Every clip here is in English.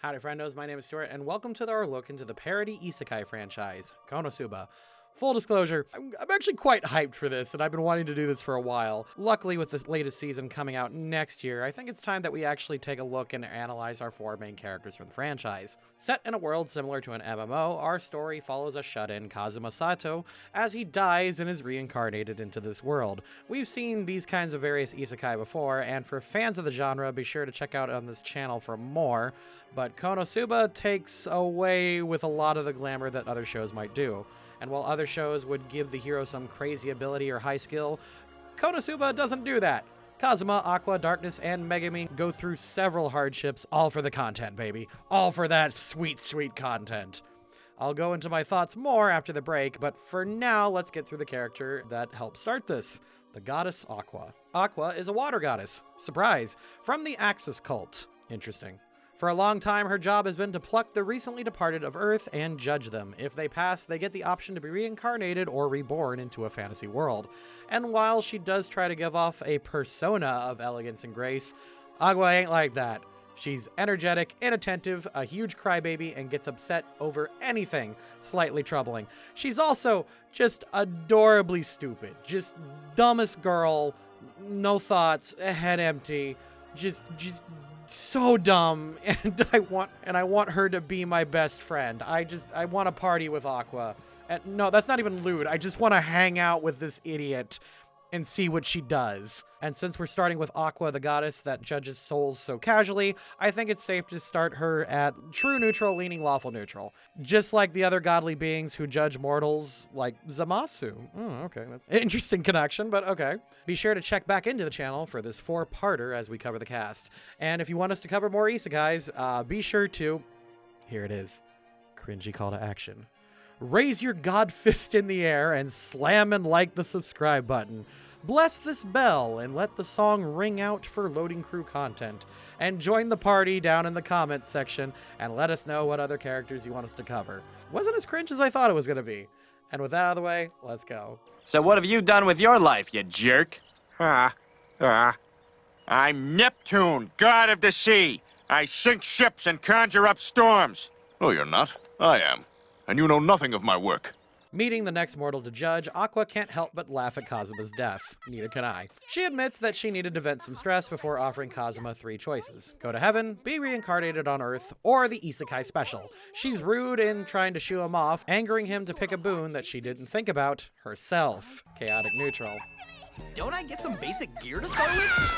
Howdy friendos, my name is Stuart, and welcome to our look into the parody isekai franchise, Konosuba. Full disclosure, I'm actually quite hyped for this, and I've been wanting to do this for a while. Luckily, with the latest season coming out next year, I think it's time that we actually take a look and analyze our four main characters from the franchise. Set in a world similar to an MMO, our story follows a shut-in Kazuma Sato as he dies and is reincarnated into this world. We've seen these kinds of various isekai before, and for fans of the genre, be sure to check out on this channel for more, but Konosuba takes away with a lot of the glamour that other shows might do. And while other shows would give the hero some crazy ability or high skill, Konosuba doesn't do that. Kazuma, Aqua, Darkness, and Megumin go through several hardships, all for the content, baby. All for that sweet, sweet content. I'll go into my thoughts more after the break, but for now, let's get through the character that helped start this, the goddess Aqua. Aqua is a water goddess. Surprise! From the Axis cult. Interesting. For a long time, her job has been to pluck the recently departed of Earth and judge them. If they pass, they get the option to be reincarnated or reborn into a fantasy world. And while she does try to give off a persona of elegance and grace, Aqua ain't like that. She's energetic, inattentive, a huge crybaby, and gets upset over anything slightly troubling. She's also just adorably stupid. Just dumbest girl, no thoughts, head empty, just so dumb, and I want her to be my best friend. I want to party with Aqua. And no, that's not even lewd. I just want to hang out with this idiot and see what she does. And since we're starting with Aqua, the goddess that judges souls so casually, I think it's safe to start her at true neutral, leaning lawful neutral. Just like the other godly beings who judge mortals, like Zamasu. Okay, that's an interesting connection, but okay. Be sure to check back into the channel for this 4-parter as we cover the cast. And if you want us to cover more isekais, be sure to, here it is, cringy call to action. Raise your god fist in the air and slam and like the subscribe button. Bless this bell and let the song ring out for Loading Crew content. And join the party down in the comments section and let us know what other characters you want us to cover. Wasn't as cringe as I thought it was going to be. And with that out of the way, let's go. So what have you done with your life, you jerk? I'm Neptune, god of the sea. I sink ships and conjure up storms. No, you're not. I am. And you know nothing of my work. Meeting the next mortal to judge, Aqua can't help but laugh at Kazuma's death. Neither can I. She admits that she needed to vent some stress before offering Kazuma 3 choices. Go to heaven, be reincarnated on Earth, or the Isekai special. She's rude in trying to shoo him off, angering him to pick a boon that she didn't think about herself. Chaotic neutral. Don't I get some basic gear to start with?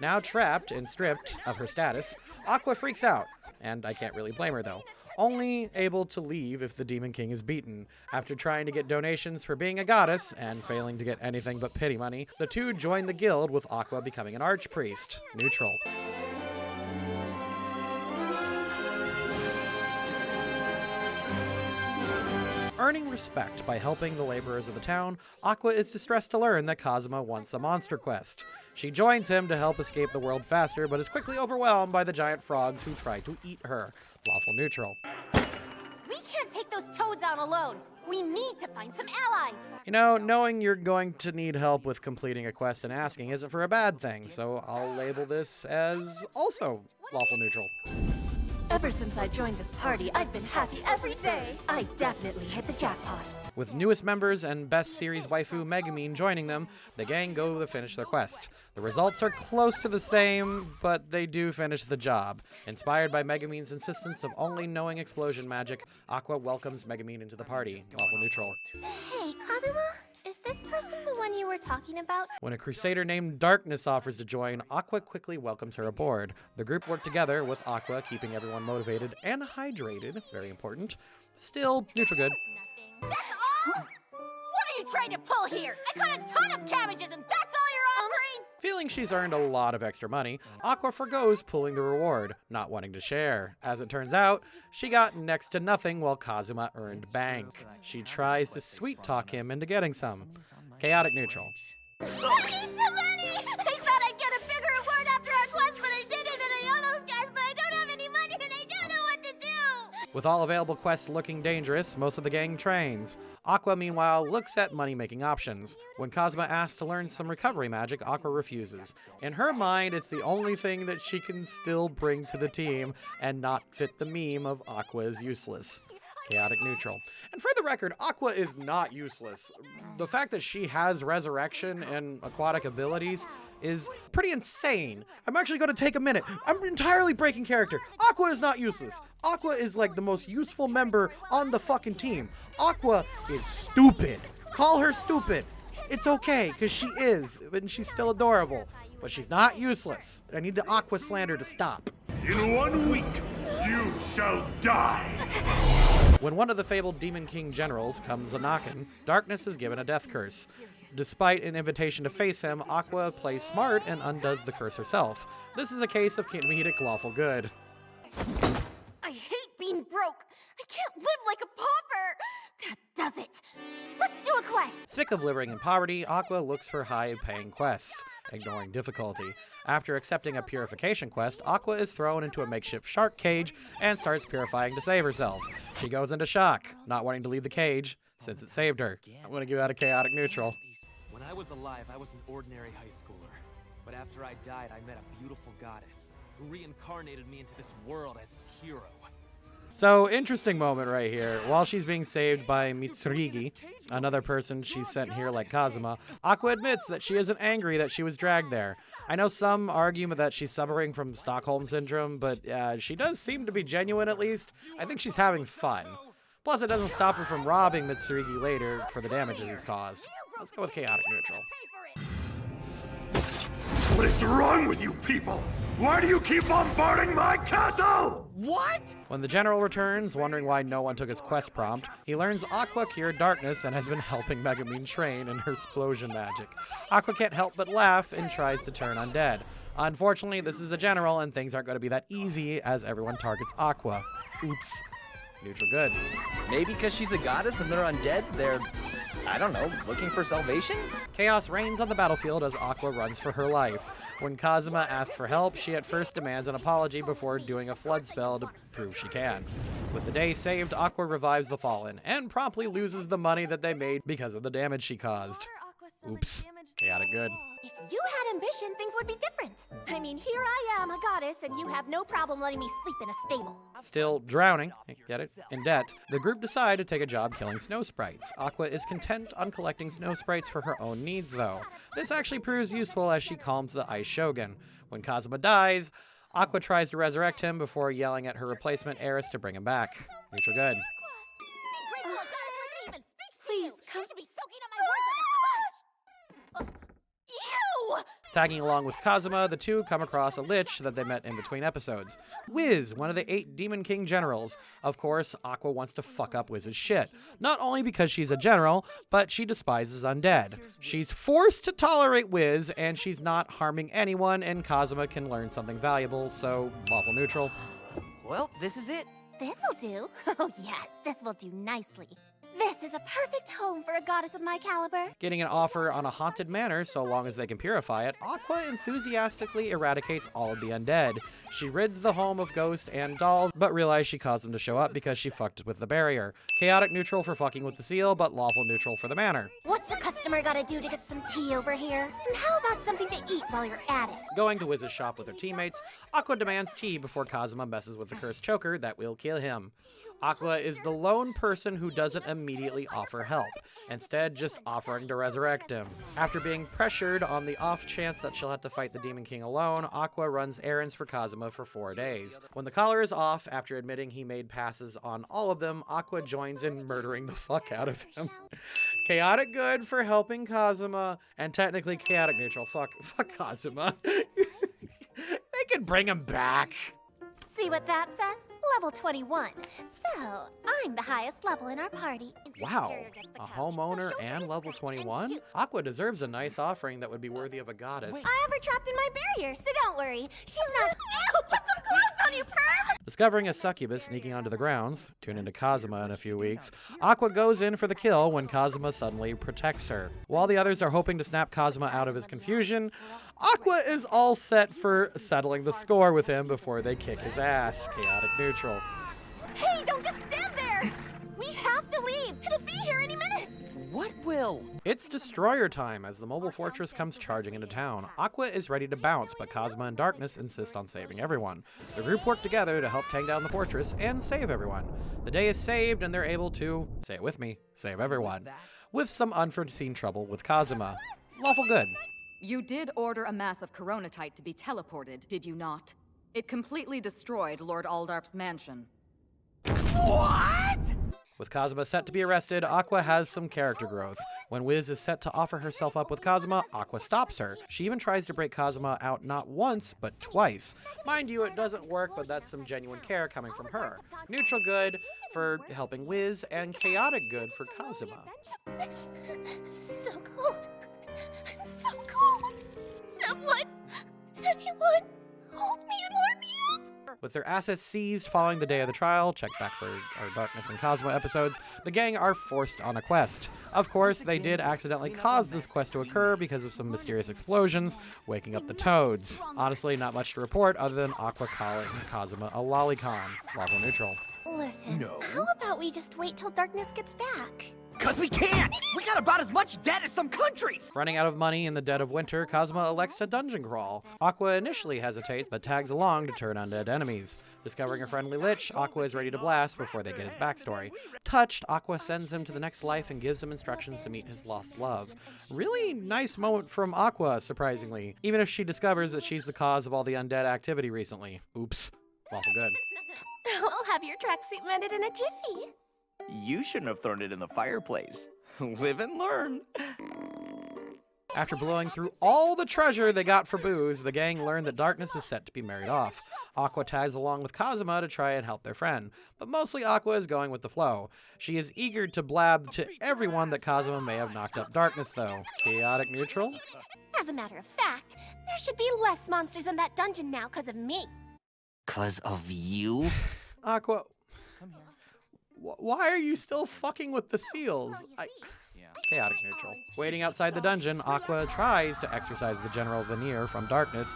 Now trapped and stripped of her status, Aqua freaks out. And I can't really blame her though. Only able to leave if the Demon King is beaten. After trying to get donations for being a goddess and failing to get anything but pity money, the two join the guild with Aqua becoming an archpriest. Neutral. Earning respect by helping the laborers of the town, Aqua is distressed to learn that Kazuma wants a monster quest. She joins him to help escape the world faster, but is quickly overwhelmed by the giant frogs who try to eat her. Lawful neutral. We can't take those toads out alone. We need to find some allies. You know, knowing you're going to need help with completing a quest and asking isn't for a bad thing, so I'll label this as also lawful neutral. Ever since I joined this party, I've been happy every day. I definitely hit the jackpot. With newest members and best series waifu Megumin joining them, the gang go to finish their quest. The results are close to the same, but they do finish the job. Inspired by Megumin's insistence of only knowing explosion magic, Aqua welcomes Megumin into the party. Lawful neutral. Hey, Kazuma? Is this person the one you were talking about? When a crusader named Darkness offers to join, Aqua quickly welcomes her aboard. The group work together, with Aqua keeping everyone motivated and hydrated, very important. Still, neutral good. That's all? What are you trying to pull here? I got a ton of cabbages and that's all you're offering? Feeling she's earned a lot of extra money, Aqua forgoes pulling the reward, not wanting to share. As it turns out, she got next to nothing while Kazuma earned bank. She tries to sweet-talk him into getting some. Chaotic neutral. I need some money! I thought I'd get a bigger reward after our quest, but I didn't, and I know those guys, but I don't have any money, and I don't know what to do! With all available quests looking dangerous, most of the gang trains. Aqua, meanwhile, looks at money-making options. When Kazuma asks to learn some recovery magic, Aqua refuses. In her mind, it's the only thing that she can still bring to the team and not fit the meme of Aqua is useless. Chaotic neutral. And for the record, Aqua is not useless. The fact that she has resurrection and aquatic abilities is pretty insane. I'm actually going to take a minute. I'm entirely breaking character. Aqua is not useless. Aqua is like the most useful member on the fucking team. Aqua is stupid. Call her stupid. It's okay, because she is, and she's still adorable. But she's not useless. I need the Aqua slander to stop. In 1 week, you shall die! When one of the fabled Demon King generals comes a-knockin', Darkness is given a death curse. Despite an invitation to face him, Aqua plays smart and undoes the curse herself. This is a case of comedic lawful good. I hate being broke. I can't live like a pauper. That does it. Let's do a quest. Sick of living in poverty, Aqua looks for high-paying quests, ignoring difficulty. After accepting a purification quest, Aqua is thrown into a makeshift shark cage and starts purifying to save herself. She goes into shock, not wanting to leave the cage, since it saved her. I'm gonna give that a chaotic neutral. When I was alive, I was an ordinary high schooler. But after I died, I met a beautiful goddess who reincarnated me into this world as his hero. So, interesting moment right here. While she's being saved by Mitsurigi, another person she's sent here like Kazuma, Aqua admits that she isn't angry that she was dragged there. I know some argue that she's suffering from Stockholm Syndrome, but she does seem to be genuine at least. I think she's having fun. Plus, it doesn't stop her from robbing Mitsurigi later for the damages he's caused. Let's go with chaotic neutral. What is wrong with you people? Why do you keep bombarding my castle? What? When the general returns, wondering why no one took his quest prompt, he learns Aqua cured Darkness and has been helping Megumin train in her explosion magic. Aqua can't help but laugh and tries to turn undead. Unfortunately, this is a general and things aren't going to be that easy as everyone targets Aqua. Oops. Neutral good. Maybe because she's a goddess and they're undead, they're, I don't know, looking for salvation? Chaos reigns on the battlefield as Aqua runs for her life. When Kazuma asks for help, she at first demands an apology before doing a flood spell to prove she can. With the day saved, Aqua revives the fallen, and promptly loses the money that they made because of the damage she caused. Oops. Chaotic good. If you had ambition, things would be different. I mean, here I am, a goddess, and you have no problem letting me sleep in a stable. Still drowning, get it, in debt, the group decide to take a job killing snow sprites. Aqua is content on collecting snow sprites for her own needs, though. This actually proves useful as she calms the Ice Shogun. When Kazuma dies, Aqua tries to resurrect him before yelling at her replacement heiress to bring him back. Neutral good. Please, come. You should be soaking up my words like a sponge. You! Tagging along with Kazuma, the two come across a lich that they met in between episodes. Wiz, one of the 8 Demon King generals. Of course, Aqua wants to fuck up Wiz's shit. Not only because she's a general, but she despises undead. She's forced to tolerate Wiz, and she's not harming anyone, and Kazuma can learn something valuable, so lawful neutral. Well, this is it. This'll do. Oh yes, this will do nicely. This is a perfect home for a goddess of my caliber. Getting an offer on a haunted manor so long as they can purify it, Aqua enthusiastically eradicates all of the undead. She rids the home of ghosts and dolls, but realizes she caused them to show up because she fucked with the barrier. Chaotic neutral for fucking with the seal, but lawful neutral for the manor. What's the customer gotta do to get some tea over here? And how about something to eat while you're at it? Going to Wiz's shop with her teammates, Aqua demands tea before Kazuma messes with the cursed choker that will kill him. Aqua is the lone person who doesn't immediately offer help, instead just offering to resurrect him. After being pressured on the off chance that she'll have to fight the Demon King alone, Aqua runs errands for Kazuma for 4 days. When the collar is off, after admitting he made passes on all of them, Aqua joins in murdering the fuck out of him. Chaotic good for helping Kazuma, and technically chaotic neutral. Fuck Kazuma. They could bring him back. See what that says? Level 21. So, I'm the highest level in our party. Wow, a homeowner and level 21? Aqua deserves a nice offering that would be worthy of a goddess. I have her trapped in my barrier, so don't worry. She's not. Ew, put some clothes on you, perv! Discovering a succubus sneaking onto the grounds, tune into Kazuma in a few weeks, Aqua goes in for the kill when Kazuma suddenly protects her. While the others are hoping to snap Kazuma out of his confusion, Aqua is all set for settling the score with him before they kick his ass. Chaotic neutral. Hey, don't just stand there! We have to leave! It'll be here any minute! What will? It's destroyer time as the mobile fortress comes charging into town. Aqua is ready to bounce, but Cosma and Darkness insist on saving everyone. The group work together to help take down the fortress and save everyone. The day is saved and they're able to, say it with me, save everyone. With some unforeseen trouble with Kazuma. Lawful good. You did order a mass of coronatite to be teleported, did you not? It completely destroyed Lord Aldarp's mansion. What?! With Kazuma set to be arrested, Aqua has some character growth. When Wiz is set to offer herself up with Kazuma, Aqua stops her. She even tries to break Kazuma out not once, but twice. Mind you, it doesn't work, but that's some genuine care coming from her. Neutral good for helping Wiz, and chaotic good for Kazuma. So cold. So cold. Someone, anyone, hold me and warm me up. With their assets seized following the day of the trial, check back for our Darkness and Cosmo episodes, the gang are forced on a quest. Of course, they did accidentally cause this quest to occur because of some mysterious explosions, waking up the Toads. Honestly, not much to report other than Aqua calling Kazuma a lolicon. Lawful neutral. Listen, how about we just wait till Darkness gets back? Cause we can't! We got about as much debt as some countries! Running out of money in the dead of winter, Cosmo elects to dungeon crawl. Aqua initially hesitates, but tags along to turn undead enemies. Discovering a friendly lich, Aqua is ready to blast before they get his backstory. Touched, Aqua sends him to the next life and gives him instructions to meet his lost love. Really nice moment from Aqua, surprisingly, even if she discovers that she's the cause of all the undead activity recently. Oops. Lawful good. I'll have your tracksuit mended in a jiffy. You shouldn't have thrown it in the fireplace. Live and learn. After blowing through all the treasure they got for booze, the gang learned that Darkness is set to be married off. Aqua tags along with Kazuma to try and help their friend, but mostly Aqua is going with the flow. She is eager to blab to everyone that Kazuma may have knocked up Darkness, though. Chaotic neutral? As a matter of fact, there should be less monsters in that dungeon now because of me. 'Cause of you? Aqua, why are you still fucking with the seals? Chaotic neutral. Waiting outside the dungeon, Aqua tries to exorcise the General Veneer from Darkness,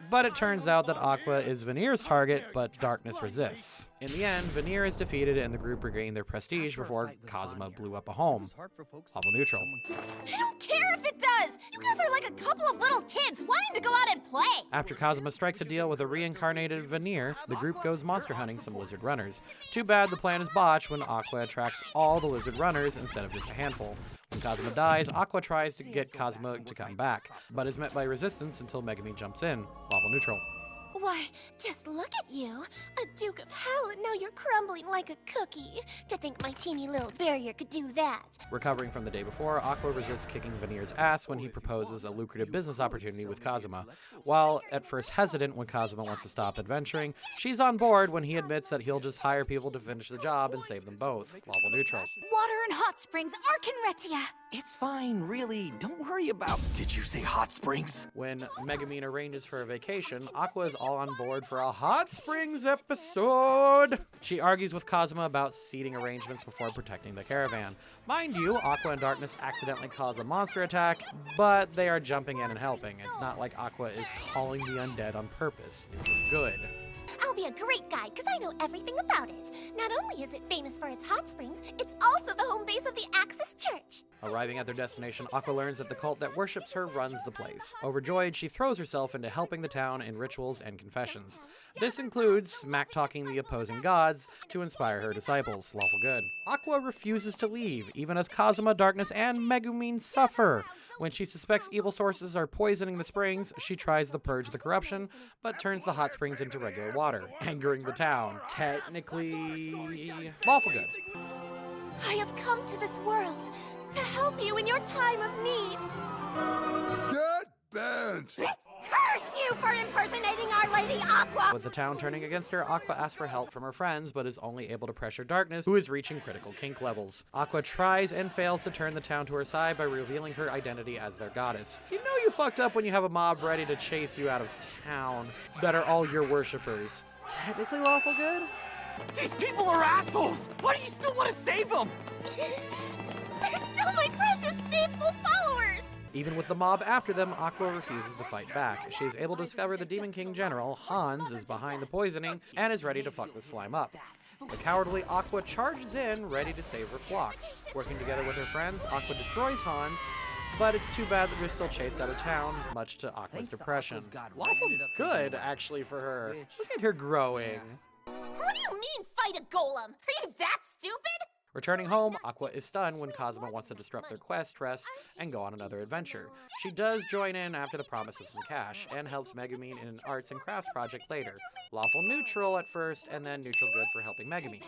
but it turns out that Aqua is Veneer's target, but Darkness resists. In the end, Veneer is defeated and the group regained their prestige before Kazuma blew up a home. Lawful neutral. I don't care if it does! You guys are like a couple of little kids wanting to go out and play! After Kazuma strikes a deal with a reincarnated Veneer, the group goes monster hunting some lizard runners. Too bad the plan is botched when Aqua attracts all the lizard runners instead of just a handful. When Kazuma dies, Aqua tries to get Kazuma to come back, but is met by resistance until Megami jumps in. Lawful neutral. Why, just look at you. A Duke of Hell, and now you're crumbling like a cookie. To think my teeny little barrier could do that. Recovering from the day before, Aqua resists kicking Veneer's ass when he proposes a lucrative business opportunity with Kazuma. While at first hesitant when Kazuma wants to stop adventuring, she's on board when he admits that he'll just hire people to finish the job and save them both. Lawful neutral. Water and hot springs are Conretia. It's fine, really. Don't worry about... Did you say hot springs? When Megamine arranges for a vacation, Aqua is all on board for a Hot Springs episode. She argues with Kazuma about seating arrangements before protecting the caravan. Mind you, Aqua and Darkness accidentally cause a monster attack, but they are jumping in and helping. It's not like Aqua is calling the undead on purpose. Good. I'll be a great guide because I know everything about it. Not only is it famous for its hot springs, it's also the home base of the Axis Church. Arriving at their destination, Aqua learns that the cult that worships her runs the place. Overjoyed, she throws herself into helping the town in rituals and confessions. This includes smack-talking the opposing gods to inspire her disciples. Lawful good. Aqua refuses to leave, even as Kazuma, Darkness, and Megumine suffer. When she suspects evil sources are poisoning the springs, she tries to purge the corruption, but turns the hot springs into regular water, angering the town. Technically, lawful good. I have come to this world to help you in your time of need. Get bent! Curse you for impersonating Our Lady Aqua! With the town turning against her, Aqua asks for help from her friends, but is only able to pressure Darkness, who is reaching critical kink levels. Aqua tries and fails to turn the town to her side by revealing her identity as their goddess. You know you fucked up when you have a mob ready to chase you out of town that are all your worshippers. Technically lawful good? These people are assholes! Why do you still want to save them? They're still my precious, faithful followers! Even with the mob after them, Aqua refuses to fight back. She is able to discover the Demon King General, Hans, is behind the poisoning and is ready to fuck the slime up. The cowardly Aqua charges in, ready to save her flock. Working together with her friends, Aqua destroys Hans, but it's too bad that they're still chased out of town, much to Aqua's depression. Lawful good, actually, for her. Look at her growing. What do you mean, fight a golem? Are you that stupid? Returning home, Aqua is stunned when Kazuma wants to disrupt their quest, rest, and go on another adventure. She does join in after the promise of some cash, and helps Megumin in an arts and crafts project later. Lawful neutral at first, and then neutral good for helping Megumin.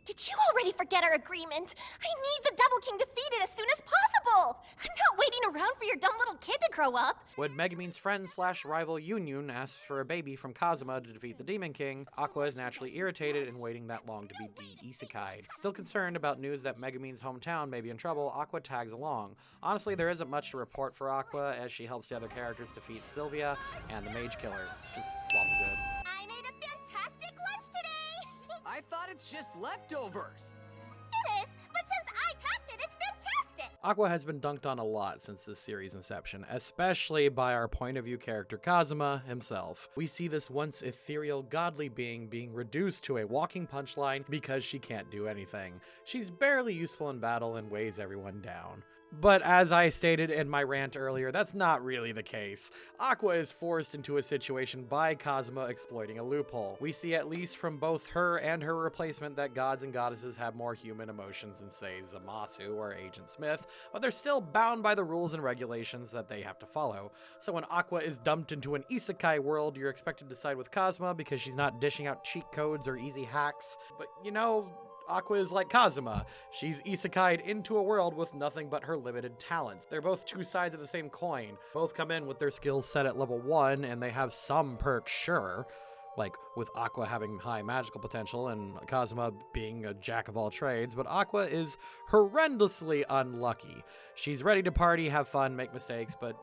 Did you already forget our agreement? I need the Devil King defeated as soon as possible! I'm not waiting around for your dumb little kid to grow up! When Megumin's friend/rival Yunyun asks for a baby from Kazuma to defeat the Demon King, Aqua is naturally irritated in waiting that long to be de-isekai'd. Still concerned about news that Megumin's hometown may be in trouble, Aqua tags along. Honestly, there isn't much to report for Aqua, as she helps the other characters defeat Sylvia and the Mage Killer. Just lawful good. I made a fantastic lunch today! I thought it's just leftovers. It is, but since I packed it, it's fantastic! Aqua has been dunked on a lot since this series' inception, especially by our point of view character Kazuma himself. We see this once ethereal, godly being reduced to a walking punchline because she can't do anything. She's barely useful in battle and weighs everyone down. But as I stated in my rant earlier, that's not really the case. Aqua is forced into a situation by Kazuma exploiting a loophole. We see at least from both her and her replacement that gods and goddesses have more human emotions than, say, Zamasu or Agent Smith, but they're still bound by the rules and regulations that they have to follow. So when Aqua is dumped into an isekai world, you're expected to side with Kazuma because she's not dishing out cheat codes or easy hacks. But you know, Aqua is like Kazuma. She's isekai'd into a world with nothing but her limited talents. They're both two sides of the same coin. Both come in with their skills set at level 1, and they have some perks, sure. Like with Aqua having high magical potential and Kazuma being a jack of all trades, but Aqua is horrendously unlucky. She's ready to party, have fun, make mistakes, but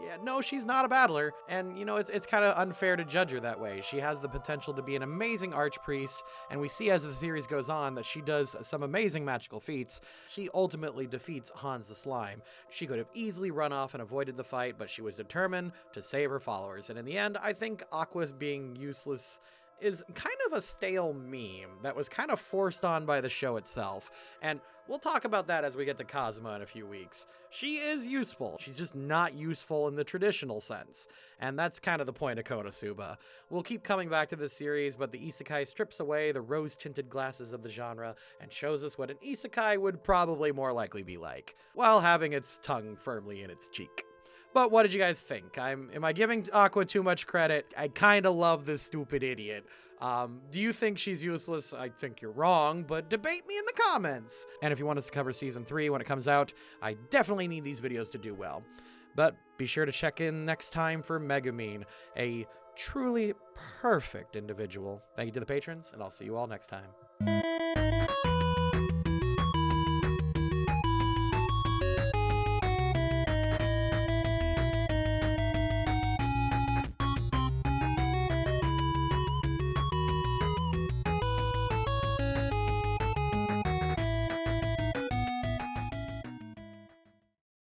yeah, no, she's not a battler, and you know, it's kind of unfair to judge her that way. She has the potential to be an amazing archpriest, and we see as the series goes on that she does some amazing magical feats. She ultimately defeats Hans the Slime. She could have easily run off and avoided the fight, but she was determined to save her followers, and in the end, I think Aqua's being useless is kind of a stale meme that was kind of forced on by the show itself, and we'll talk about that as we get to Kazuma in a few weeks. She is useful, she's just not useful in the traditional sense, and that's kind of the point of Konosuba. We'll keep coming back to this series, but the isekai strips away the rose-tinted glasses of the genre and shows us what an isekai would probably more likely be like, while having its tongue firmly in its cheek. But what did you guys think? Am I giving Aqua too much credit? I kind of love this stupid idiot. Do you think she's useless? I think you're wrong, but debate me in the comments. And if you want us to cover Season 3 when it comes out, I definitely need these videos to do well. But be sure to check in next time for Megumin, a truly perfect individual. Thank you to the patrons, and I'll see you all next time.